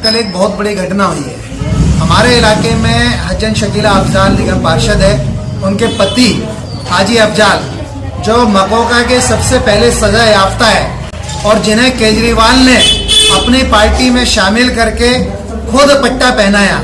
कल एक बहुत बड़ी घटना हुई है। हमारे इलाके में हजन शकीला अफजाल निगम पार्षद है, उनके पति हाजी अफजाल जो मकोका के सबसे पहले सजा याफ्ता है और जिन्हें केजरीवाल ने अपनी पार्टी में शामिल करके खुद पट्टा पहनाया,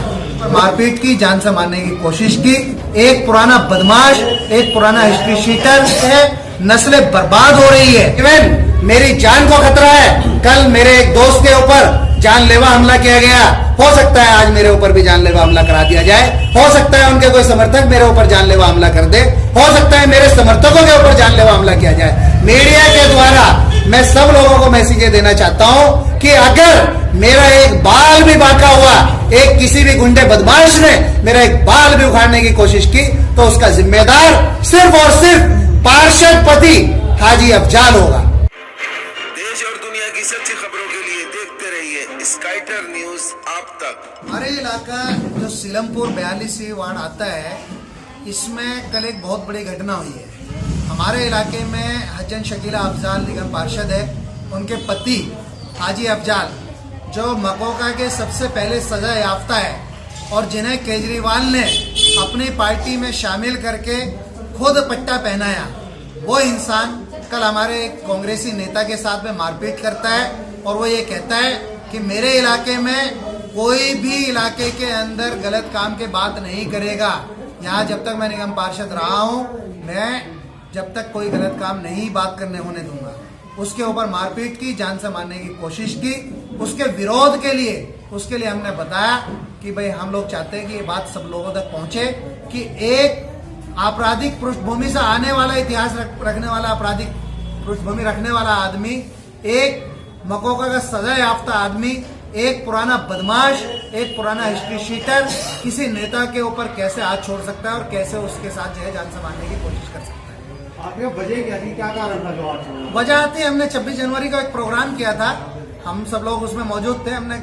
मारपीट की, जान से मारने की कोशिश की। एक पुराना बदमाश, एक पुराना हिस्ट्री शीटर है, नस्लें बर्बाद हो रही है। इवन मेरी जान को खतरा है। कल मेरे एक दोस्त के ऊपर जानलेवा हमला किया गया, हो सकता है आज मेरे ऊपर भी जानलेवा हमला करा दिया जाए, हो सकता है उनके कोई समर्थक मेरे ऊपर जानलेवा हमला कर दे, हो सकता है मेरे समर्थकों के ऊपर जानलेवा हमला किया जाए। मीडिया के द्वारा मैं सब लोगों को मैसेज देना चाहता हूं कि अगर मेरा एक बाल भी बांका हुआ, एक किसी भी गुंडे बदमाश ने मेरा एक बाल भी उखाड़ने की कोशिश की, तो उसका जिम्मेदार सिर्फ और सिर्फ पार्षद पति हाजी अफजाल होगा। देश और दुनिया की सच्ची खबरों के लिए देखते रहिए स्काईटर न्यूज आप तक। हमारे इलाका जो सीलमपुर 42 वार्ड आता है, इसमें कल एक बहुत बड़ी घटना हुई है। हमारे इलाके में हजन शकीला अफजाल निगम पार्षद है, उनके पति हाजी अफजाल जो मकोका के सबसे पहले सजा याफ्ता है और जिन्हें केजरीवाल ने अपनी पार्टी में शामिल करके खुद पट्टा पहनाया, वो इंसान कल हमारे एक कांग्रेसी नेता के साथ में मारपीट करता है और वो ये कहता है कि मेरे इलाके में कोई भी इलाके के अंदर गलत काम के बात नहीं करेगा। यहाँ जब तक मैं निगम पार्षद रहा हूँ, मैं जब तक कोई गलत काम नहीं बात करने होने दूंगा। उसके ऊपर मारपीट की, जान से मारने की कोशिश की। उसके विरोध के लिए उसके लिए हमने बताया कि भाई हम लोग चाहते हैं कि ये बात सब लोगों तक पहुंचे कि एक आपराधिक पृष्ठभूमि से आने वाला, इतिहास रखने वाला, आपराधिक पृष्ठभूमि रखने वाला आदमी, एक मकोका का सजा याफ्ता आदमी, एक पुराना बदमाश, एक पुराना हिस्ट्री शीटर किसी नेता के ऊपर कैसे हाथ छोड़ सकता है और कैसे उसके साथ जो है जान से मारने की कोशिश कर सकता है। आपके वजह क्या थी, क्या कारण था जो आज वजह थी, हमने 26 जनवरी को एक प्रोग्राम किया था, हम सब लोग उसमें मौजूद थे। हमने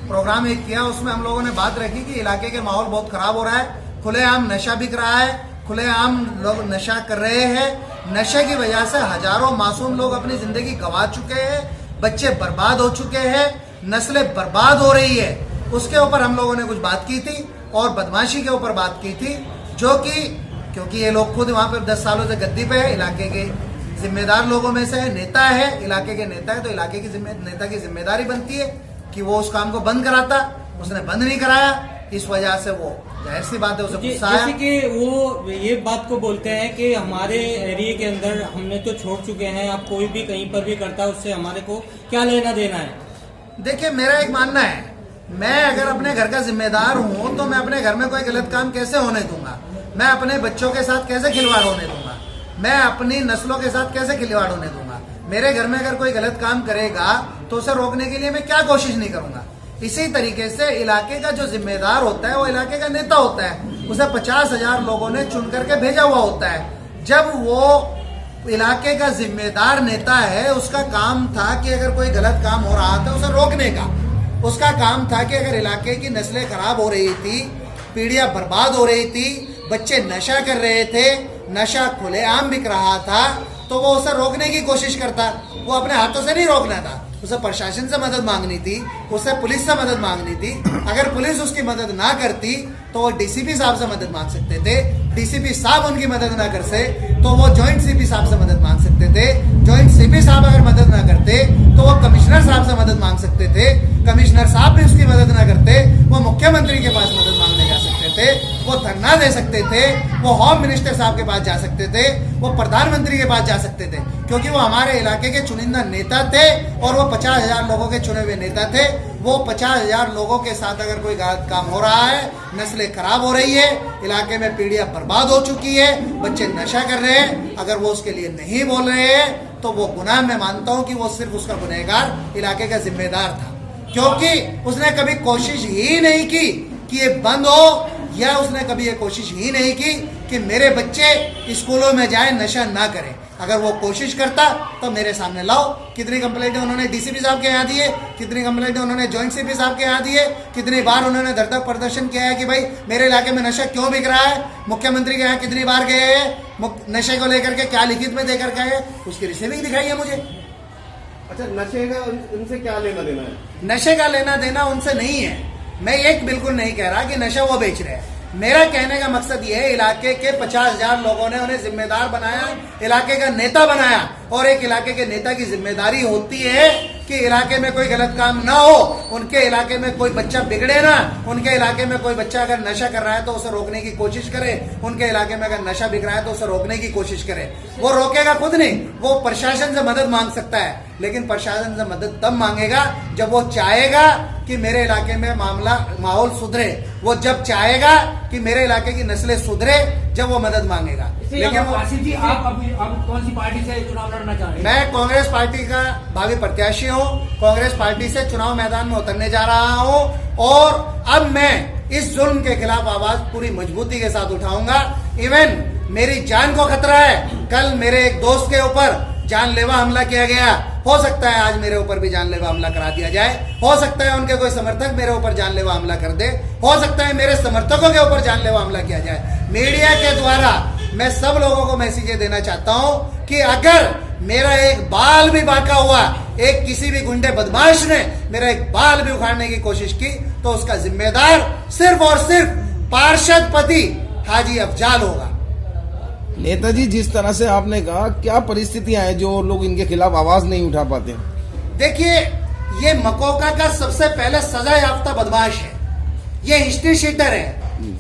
प्रोग्राम एक किया, उसमें हम लोगों ने बात रखी कि इलाके के माहौल बहुत खराब हो रहा है, खुलेआम नशा बिक रहा है, खुलेआम लोग नशा कर रहे हैं, नशे की वजह से हजारों मासूम लोग अपनी जिंदगी गंवा चुके हैं, बच्चे बर्बाद हो चुके हैं, नस्लें बर्बाद हो रही है। उसके ऊपर हम लोगों ने कुछ बात की थी और बदमाशी के ऊपर बात की थी, जो कि क्योंकि ये लोग खुद वहां पर 10 सालों से गद्दी पे है, इलाके के जिम्मेदार लोगों में से है, नेता है, इलाके के नेता है, तो इलाके की नेता की जिम्मेदारी बनती है कि वो उस काम को बंद कराता। उसने बंद नहीं कराया, इस वजह से वो जाहिर सी बात है उसे गुस्सा आया। जैसे कि वो ये बात को बोलते हैं कि हमारे एरिया के अंदर हमने तो छोड़ चुके हैं, अब कोई भी कहीं पर भी करता है उससे हमारे को क्या लेना देना है। देखिए, मेरा एक मानना है, मैं अगर अपने घर का जिम्मेदार हूं तो मैं अपने घर में कोई गलत काम कैसे होने दूंगा, मैं अपने बच्चों के साथ कैसे खिलवाड़ होने दूंगा, मैं अपनी नस्लों के साथ कैसे खिलवाड़ होने दूंगा। मेरे घर में अगर कोई गलत काम करेगा तो उसे रोकने के लिए मैं क्या कोशिश नहीं करूंगा। इसी तरीके से इलाके का जो जिम्मेदार होता है वो इलाके का नेता होता है, उसे 50,000 लोगों ने चुन करके भेजा हुआ होता है। जब वो इलाके का जिम्मेदार नेता है, उसका काम था कि अगर कोई गलत काम हो रहा था उसे रोकने का, उसका काम था कि अगर इलाके की नस्लें खराब हो रही थी, पीढ़ियां बर्बाद हो रही थी, बच्चे नशा कर रहे थे, नशा खुलेआम बिक रहा था, तो वो उसे रोकने की कोशिश करता। वो अपने हाथों से नहीं रोकना था, उसे प्रशासन से मदद मांगनी थी, उसे पुलिस से मदद मांगनी थी। अगर पुलिस उसकी मदद ना करती तो वो डीसीपी साहब से मदद मांग सकते थे, डीसीपी साहब उनकी मदद ना कर से तो वो जॉइंट सीपी साहब से मदद मांग सकते थे, जॉइंट सीपी साहब अगर मदद ना करते तो वो कमिश्नर साहब से मदद मांग सकते थे, कमिश्नर साहब भी उसकी मदद ना करते वो मुख्यमंत्री के पास मदद मांगने जा सकते थे, वो धरना दे सकते थे, वो होम मिनिस्टर साहब के पास जा सकते थे, वो प्रधानमंत्री के पास जा सकते थे, क्योंकि वो हमारे इलाके के चुनिंदा नेता थे और वो 50,000 लोगों के चुने हुए नेता थे। वो 50,000 लोगों के साथ अगर कोई गलत काम हो रहा है, नस्लें खराब हो रही है, इलाके में पीढ़ियां बर्बाद हो चुकी है, बच्चे नशा कर रहे हैं, अगर वो उसके लिए नहीं बोल रहे हैं तो वो गुनाह, मैं मानता हूं कि वो सिर्फ उसका गुनहगार इलाके का जिम्मेदार था, क्योंकि उसने कभी कोशिश ही नहीं की कि ये बंद हो, या उसने कभी ये कोशिश ही नहीं की कि मेरे बच्चे स्कूलों में जाएं, नशा ना करें। अगर वो कोशिश करता तो मेरे सामने लाओ, कितनी कंप्लेंटें उन्होंने डीसीपी साहब के यहाँ दिए, कितनी कंप्लेंटें उन्होंने जॉइंट सीपी साहब के यहाँ दिए, कितनी बार उन्होंने धरना प्रदर्शन किया है कि भाई मेरे इलाके में नशा क्यों बिक रहा है। मुख्यमंत्री के यहाँ कितनी बार गए हैं, नशे को लेकर के क्या लिखित में देकर गए, उसकी रिसीविंग दिखाई है मुझे। अच्छा, नशे का इनसे क्या लेना देना है? नशे का लेना देना उनसे नहीं है। मैं एक बिल्कुल नहीं कह रहा कि नशा वो बेच रहे हैं। मेरा कहने का मकसद ये है, इलाके के 50,000 लोगों ने उन्हें जिम्मेदार बनाया, इलाके का नेता बनाया, और एक इलाके के नेता की जिम्मेदारी होती है कि इलाके में कोई गलत काम ना हो, उनके इलाके में कोई बच्चा बिगड़े ना, उनके इलाके में कोई बच्चा अगर नशा कर रहा है तो उसे रोकने की कोशिश करे, उनके इलाके में अगर नशा बिक रहा है तो उसे रोकने की कोशिश करे। वो रोकेगा खुद नहीं, वो प्रशासन से मदद मांग सकता है, लेकिन प्रशासन से मदद तब मांगेगा जब वो चाहेगा कि मेरे इलाके में माहौल सुधरे। वो जब चाहेगा कि मेरे इलाके की नस्लें सुधरे, जब वो मदद मांगेगा। लेकिन आसिफ जी, आप कौन सी पार्टी से चुनाव लड़ना चाह रहे हैं? मैं कांग्रेस पार्टी का भावी प्रत्याशी हूं। कांग्रेस पार्टी से चुनाव मैदान में उतरने जा रहा हूं, और अब मैं इस जुल्म के खिलाफ आवाज पूरी मजबूती के साथ उठाऊंगा। इवन मेरी जान को खतरा है। कल मेरे एक दोस्त के ऊपर जानलेवा हमला किया गया, हो सकता है आज मेरे ऊपर भी जानलेवा हमला करा दिया जाए, हो सकता है उनके कोई समर्थक मेरे ऊपर जानलेवा हमला कर दे, हो सकता है मेरे समर्थकों के ऊपर जानलेवा हमला किया जाए। मीडिया के द्वारा मैं सब लोगों को मैसेज देना चाहता हूं कि अगर मेरा एक बाल भी बांका हुआ, एक किसी भी गुंडे बदमाश ने मेरा एक बाल भी उखाड़ने की कोशिश की, तो उसका जिम्मेदार सिर्फ और सिर्फ पार्षद पति हाजी अफजाल होगा। नेताजी, जिस तरह से आपने कहा, क्या परिस्थितियां हैं जो लोग इनके खिलाफ आवाज नहीं उठा पाते? देखिए, ये मकोका का सबसे पहले सजा याफ्ता बदमाश है, ये हिस्ट्री शीटर है,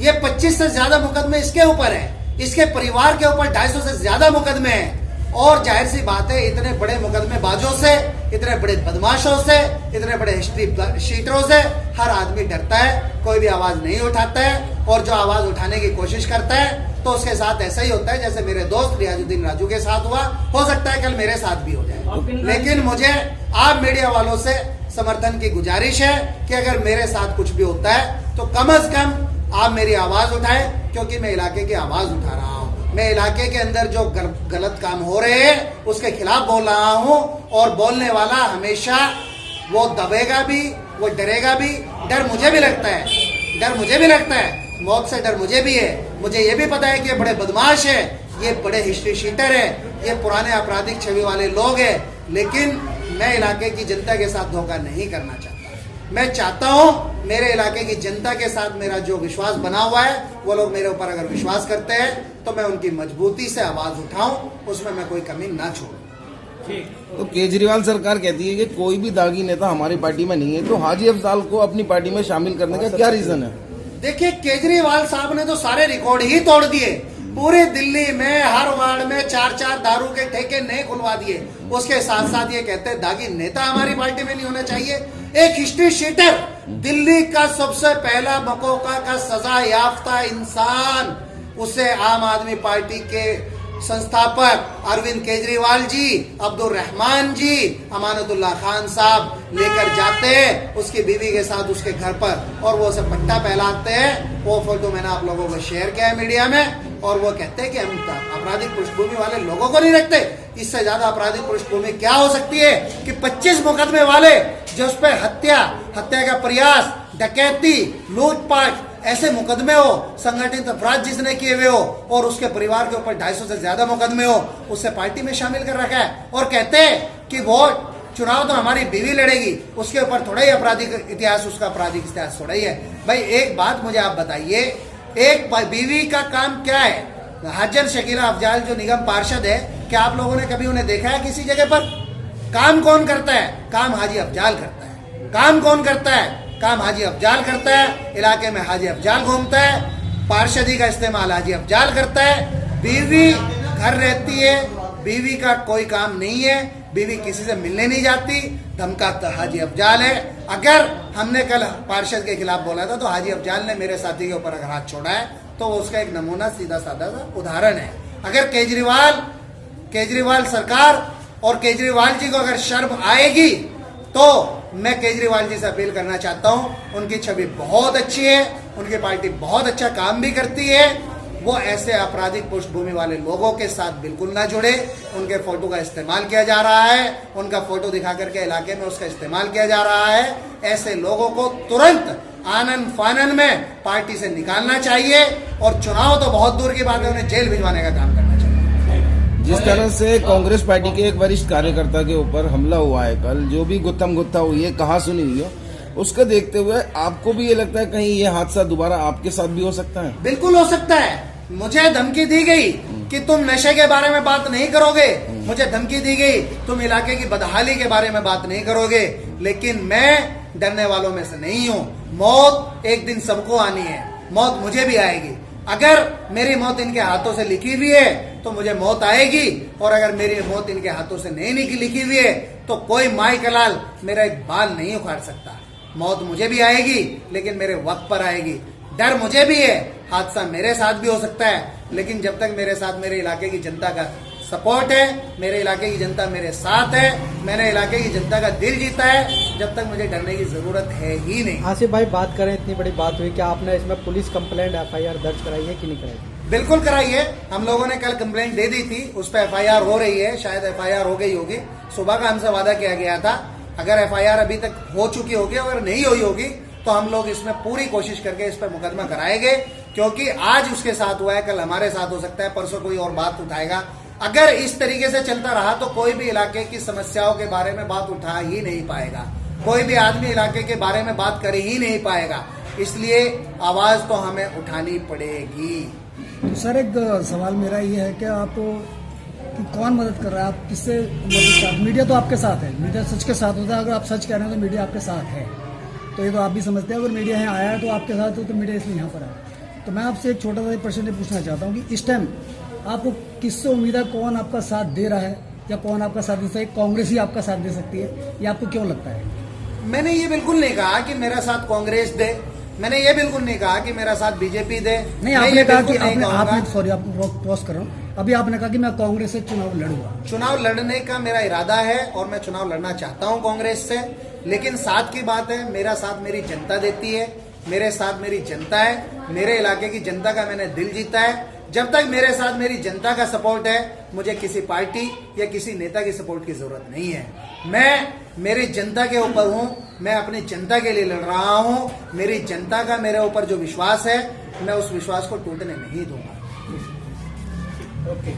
ये 25 से ज्यादा मुकदमे इसके ऊपर है, इसके परिवार के ऊपर 250 से ज्यादा मुकदमे हैं। और जाहिर सी बात है, इतने बड़े मुकदमेबाजों से, इतने बड़े बदमाशों से, इतने बड़े हिस्ट्री शीटरों से हर आदमी डरता है, कोई भी आवाज नहीं उठाता है, और जो आवाज उठाने की कोशिश करता है तो उसके साथ ऐसा ही होता है जैसे मेरे दोस्त रियाजुद्दीन राजू के साथ हुआ। हो सकता है कल मेरे साथ भी हो जाए, लेकिन मुझे आप मीडिया वालों से समर्थन की गुजारिश है कि अगर मेरे साथ कुछ भी होता है तो कम से कम आप मेरी आवाज उठाएं, क्योंकि मैं इलाके की आवाज उठा रहा हूं। मैं इलाके के अंदर जो गलत काम हो रहे हैं उसके खिलाफ बोल रहा हूं, और बोलने वाला हमेशा वो दबेगा भी, वो डरेगा भी। डर मुझे भी लगता है, डर मुझे भी लगता है, मौत से डर मुझे भी है। मुझे ये भी पता है कि ये बड़े बदमाश है, ये बड़े हिस्ट्री शीटर है, ये पुराने आपराधिक छवि वाले लोग हैं, लेकिन मैं इलाके की जनता के साथ धोखा नहीं करना चाहता। मैं चाहता हूं मेरे इलाके की जनता के साथ मेरा जो विश्वास बना हुआ है, वो लोग मेरे ऊपर अगर विश्वास करते हैं तो मैं उनकी मजबूती से आवाज उठाऊं, उसमें मैं कोई कमी ना छोड़ूं। तो केजरीवाल सरकार कहती है कि कोई भी दागी नेता हमारी पार्टी में नहीं है, तो हाजी अफजाल को अपनी पार्टी में शामिल करने का क्या रीजन है? देखिए, केजरीवाल साहब ने तो सारे रिकॉर्ड ही तोड़ दिए। पूरे दिल्ली में हर वार्ड में 4-4 दारू के ठेके नहीं खुलवा दिए। उसके साथ साथ ये कहते हैं दागी नेता हमारी पार्टी में नहीं होना चाहिए। एक हिस्ट्री शीटर, दिल्ली का सबसे पहला मकोका का सजा याफ्ता इंसान, उसे आम आदमी पार्टी के संस्थापक अरविंद केजरीवाल जी, अब्दुल रहमान जी, अमानतुल्लाह खान साहब लेकर जाते हैं उसकी बीवी के साथ उसके घर पर, और वो उसे पट्टा पहनाते हैं। वो फोटो मैंने आप लोगों को शेयर किया है मीडिया में, और वो कहते हैं कि हम आपराधिक पृष्ठभूमि वाले लोगों को नहीं रखते। इससे ज्यादा आपराधिक पृष्ठभूमि क्या हो सकती है कि 25 मुकदमे वाले जो उस पर हत्या का प्रयास, डकैती, लूटपाट, ऐसे मुकदमे हो, संगठित अपराध जिसने किए हुए हो, और उसके परिवार के ऊपर 250 से ज्यादा मुकदमे हो, उससे पार्टी में शामिल कर रखा है। और कहते हैं कि वो चुनाव तो हमारी बीवी लड़ेगी, उसके ऊपर थोड़ा ही आपराधिक इतिहास, उसका आपराधिक इतिहास थोड़ा ही है। भाई एक बात मुझे आप बताइए, एक बीवी का काम क्या है? हाजर शकीला अफजाल जो निगम पार्षद है, क्या आप लोगों ने कभी उन्हें देखा है किसी जगह पर? काम कौन करता है? काम हाजी अफजाल करता है। काम कौन करता है? काम हाजी अफजाल करता है। इलाके में हाजी अफजाल घूमता है, पार्षदी का इस्तेमाल हाजी अफजाल करता है। बीवी घर रहती है, बीवी का कोई काम नहीं है, बीवी किसी से मिलने नहीं जाती, धमकाता हाजी अफजाल है। अगर हमने कल पार्षद के खिलाफ बोला था तो हाजी अफजाल ने मेरे साथी के ऊपर अगर हाथ छोड़ा है तो उसका एक नमूना सीधा साधा सा उदाहरण है। अगर केजरीवाल सरकार और केजरीवाल जी को अगर शर्म आएगी तो मैं केजरीवाल जी से अपील करना चाहता हूं, उनकी छवि बहुत अच्छी है, उनकी पार्टी बहुत अच्छा काम भी करती है, वो ऐसे आपराधिक पृष्ठभूमि वाले लोगों के साथ बिल्कुल ना जुड़े। उनके फोटो का इस्तेमाल किया जा रहा है, उनका फोटो दिखा करके इलाके में उसका इस्तेमाल किया जा रहा है। ऐसे लोगों को तुरंत आनन फानन में पार्टी से निकालना चाहिए, और चुनाव तो बहुत दूर की बात है, उन्हें जेल भिजवाने का काम करना चाहिए। जिस तरह से कांग्रेस पार्टी के एक वरिष्ठ कार्यकर्ता के ऊपर हमला हुआ है कल, जो भी गुत्थम गुत्था हुई है, कहा सुनी हुई है, उसको देखते हुए आपको भी ये लगता है कहीं ये हादसा दोबारा आपके साथ भी हो सकता है? बिल्कुल हो सकता है। मुझे धमकी दी गई कि तुम नशे के बारे में बात नहीं करोगे, मुझे धमकी दी गई तुम इलाके की बदहाली के बारे में बात नहीं करोगे, लेकिन मैं डरने वालों में से नहीं हूं। मौत एक दिन सबको आनी है, मौत मुझे भी आएगी। अगर मेरी मौत इनके हाथों से लिखी हुई है तो मुझे मौत आएगी, और अगर मेरी मौत इनके हाथों से नहीं लिखी हुई है तो कोई माई का लाल मेरा एक बाल नहीं उखाड़ सकता। मौत मुझे भी आएगी, लेकिन मेरे वक्त पर आएगी। डर मुझे भी है, हादसा मेरे साथ भी हो सकता है, लेकिन जब तक मेरे साथ मेरे इलाके की जनता का सपोर्ट है, मेरे इलाके की जनता मेरे साथ है, मैंने इलाके की जनता का दिल जीता है, जब तक मुझे डरने की जरूरत है ही नहीं। आसिफ भाई, बात करें, इतनी बड़ी बात हुई, क्या आपने इसमें पुलिस कंप्लेंट FIR दर्ज कराई है कि नहीं कराई? बिल्कुल कराई है। हम लोगों ने कल कंप्लेंट दे दी थी, उस पर FIR हो रही है, शायद FIR हो गई होगी। सुबह का हमसे वादा किया गया था, अगर FIR अभी तक हो चुकी होगी, अगर नहीं हुई होगी तो हम लोग इसमें पूरी कोशिश करके इस पर मुकदमा कराएंगे, क्योंकि आज उसके साथ हुआ है, कल हमारे साथ हो सकता है, परसों कोई और बात उठाएगा। अगर इस तरीके से चलता रहा तो कोई भी इलाके की समस्याओं के बारे में बात उठा ही नहीं पाएगा, कोई भी आदमी इलाके के बारे में बात कर ही नहीं पाएगा। इसलिए आवाज तो हमें उठानी पड़ेगी। तो सर, एक सवाल मेरा ये है कि आप कि कौन मदद कर रहा है, आप किससे मदद कर? मीडिया तो आपके साथ है, मीडिया सच के साथ होता है। अगर आप सच कह रहे हैं तो मीडिया आपके साथ है, तो ये तो आप भी समझते हैं। अगर मीडिया यहाँ आया है तो आपके साथ हो, तो मीडिया इसलिए यहाँ पर आया। तो मैं आपसे एक छोटा सा प्रश्न पूछना चाहता हूँ कि इस टाइम आपको किससे उम्मीद है, कौन आपका साथ दे रहा है या कौन आपका साथ दे सकता है? कांग्रेस ही आपका साथ दे सकती है, ये आपको क्यों लगता है? मैंने ये बिल्कुल नहीं कहा कि मेरा साथ कांग्रेस दे, मैंने ये बिल्कुल नहीं कहा कि मेरा साथ बीजेपी दे। नहीं, आपने कहा कि आपने सॉरी, आपको क्रॉस कर रहा हूँ, अभी आपने कहा कि मैं कांग्रेस से चुनाव लड़ूंगा। चुनाव लड़ने का मेरा इरादा है और मैं चुनाव लड़ना चाहता हूं कांग्रेस से, लेकिन साथ की बात है, मेरा साथ मेरी जनता देती है, मेरे साथ मेरी जनता है, मेरे इलाके की जनता का मैंने दिल जीता है। जब तक मेरे साथ मेरी जनता का सपोर्ट है, मुझे किसी पार्टी या किसी नेता की सपोर्ट की जरूरत नहीं है। मैं मेरी जनता के ऊपर हूं, मैं अपनी जनता के लिए लड़ रहा हूं। मेरी जनता का मेरे ऊपर जो विश्वास है, मैं उस विश्वास को टूटने नहीं दूंगा। ओके।